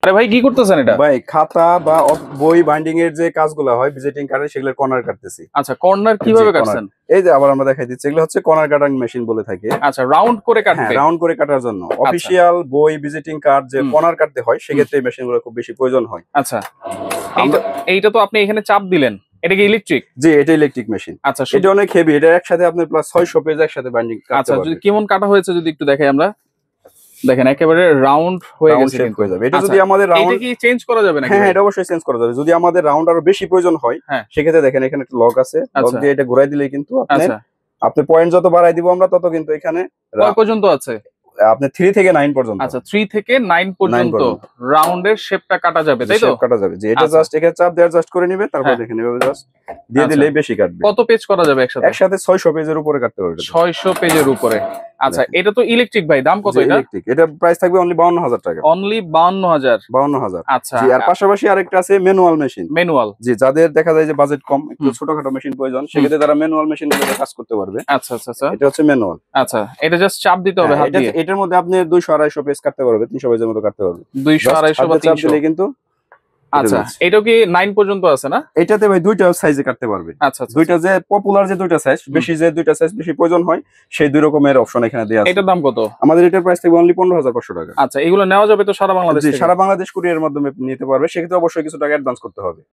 আরে ভাই কি করতেছেন এটা? ভাই খাতা বা বই বাইন্ডিং এর যে কাজগুলো হয় ভিজিটিং কার্ডে সেগুলোর কর্নার কাটতেছি। আচ্ছা, কর্নার কিভাবে কাটছেন? এই যে আবার আমরা দেখাই দিচ্ছি, এগুলো হচ্ছে কর্নার কাটার মেশিন বলে থাকে। আচ্ছা, রাউন্ড করে হ্যাঁ, কাটবে। রাউন্ড করে কাটার জন্য আচ্ছা। অফিসিয়াল বই ভিজিটিং কার্ড যে কর্নার কাটতে হয় সেক্ষেত্রে এই মেশিনগুলো খুব বেশি প্রয়োজন হয়। আচ্ছা, এইটা তো আপনি এখানে চাপ দিলেন, এটা কি ইলেকট্রিক? জি, এটা ইলেকট্রিক মেশিন। আচ্ছা, এটা অনেক হেভি, এটা একসাথে আপনি প্লাস 600 পেজ একসাথে বাইন্ডিং করতে আচ্ছা, পারবেন। যদি কেমন কাটা হয়েছে যদি একটু দেখাই আমরা। দেখেন একেবারে রাউন্ড হয়ে রাউন্ড গেছে শেপ কিন্তু। হয়ে যাবে। এটা আচ্ছা, যদি আমাদের এটা রাউন্ড কি চেঞ্জ করা যাবে নাকি? হ্যাঁ, ভাই? এটা অবশ্যই চেঞ্জ করা যাবে। যদি আমাদের রাউন্ড আরো বেশি প্রয়োজন হয় হ্যাঁ। সেক্ষেত্রে দেখেন এখানে একটা লক আছে। লক আচ্ছা। দিয়ে এটা ঘুরাই দিলেই কিন্তু আচ্ছা, আপনি পয়েন্ট যত বাড়াই দিব আমরা তত কিন্তু এখানে কয় পর্যন্ত আছে? আপনি 3 থেকে 9 পর্যন্ত। আচ্ছা, 3 থেকে 9 পর্যন্ত পর্যন্ত। রাউন্ডের শেপটা কাটা যাবে, তাই তো? শেপ কাটা যাবে। যে এটা আচ্ছা। জাস্ট এখানে চাপ দিয়ে অ্যাডজাস্ট করে নিবে, তারপর হ্যাঁ। দেখেন এভাবে জাস্ট দিয়ে আচ্ছা। দিলেই বেশি কাটবে। কত পেজ করা যাবে একসাথে? একসাথে 600 পেজের উপরে কাটতে পারবে। 600 পেজের উপরে। আচ্ছা, দেখেন। এটা তো ইলেকট্রিক ভাই, দাম কত এটা? ইলেকট্রিক। এটা প্রাইস থাকবে অনলি 52000 টাকা। অনলি 52000। 52000। আচ্ছা। জি, আর পাশাপাশি আরেকটা আছে ম্যানুয়াল মেশিন। ম্যানুয়াল। জি, যাদের দেখা যায় যে বাজেট কম, একটু ছোটখাটো মেশিন প্রয়োজন, সেক্ষেত্রে তারা ম্যানুয়াল মেশিন গুলোতে কাজ করতে পারবে। আচ্ছা, আচ্ছা, আচ্ছা। এটা হচ্ছে ম্যানুয়াল। আচ্ছা, এটা জাস্ট চাপ দিতে হবে হাত দিয়ে। এটার মধ্যে আপনি 200 250 পেজ কাটতে পারবে, 300 পেজের মতো কাটতে পারবে। 200 250 বা চাপ 300। দিলে কিন্তু আচ্ছা, এটাও কি 9 পর্যন্ত আছে না? এটাতে ভাই দুইটা সাইজে কাটতে পারবে। আচ্ছা, আচ্ছা। দুইটা যে পপুলার যে দুইটা সাইজ, যে দুইটা সাইজ বেশি প্রয়োজন হয় সেই দুই রকমের অপশন এখানে দেয়া আছে। এটার দাম কত? আমাদের এটার প্রাইস থাকবে অনলি 15500 টাকা। আচ্ছা, এগুলো নেওয়া যাবে তো সারা বাংলাদেশ জি, থেকে? সারা বাংলাদেশ কুরিয়ারের মাধ্যমে নিতে পারবে। সেক্ষেত্রে অবশ্যই কিছু টাকা অ্যাডভান্স করতে হবে।